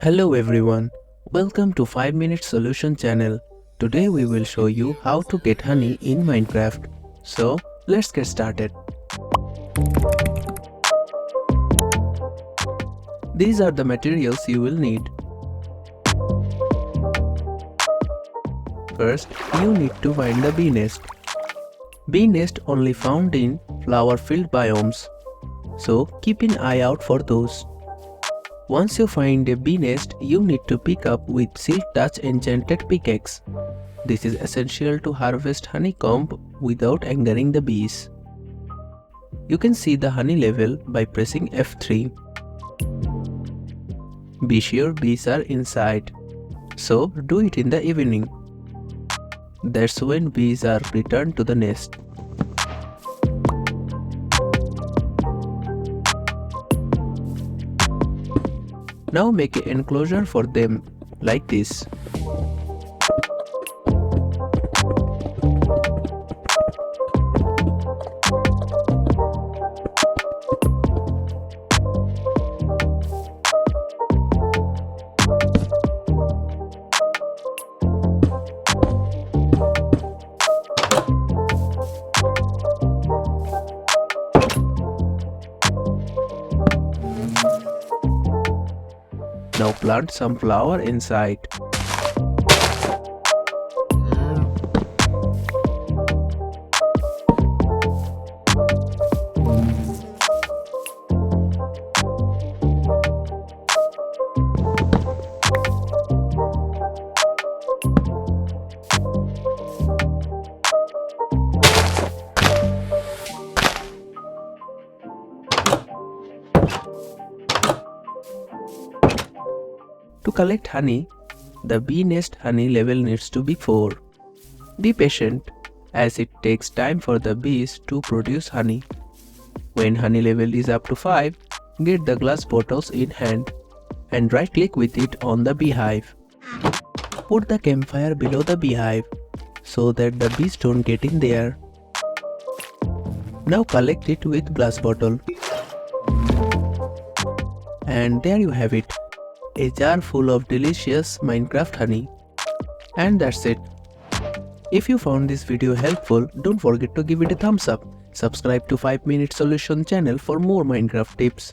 Hello everyone, welcome to 5 Minute Solution channel. Today we will show you how to get honey in Minecraft. So let's get started. These are the materials you will need. First, you need to find the bee nest. Bee nest only found in flower-filled biomes, so keep an eye out for those. Once you find a bee nest, you need to pick up with Silk Touch enchanted pickaxe. This is essential to harvest honeycomb without angering the bees. You can see the honey level by pressing F3. Be sure bees are inside, so do it in the evening. That's when bees are returned to the nest. Now make an enclosure for them, like this. Now plant some flower inside. To collect honey, the bee nest honey level needs to be 4. Be patient, as it takes time for the bees to produce honey. When honey level is up to 5, get the glass bottles in hand and right click with it on the beehive. Put the campfire below the beehive so that the bees don't get in there. Now collect it with glass bottle. And there you have it. A jar full of delicious Minecraft honey. And that's it. If you found this video helpful, don't forget to give it a thumbs up. Subscribe to 5 Minute Solution channel for more Minecraft tips.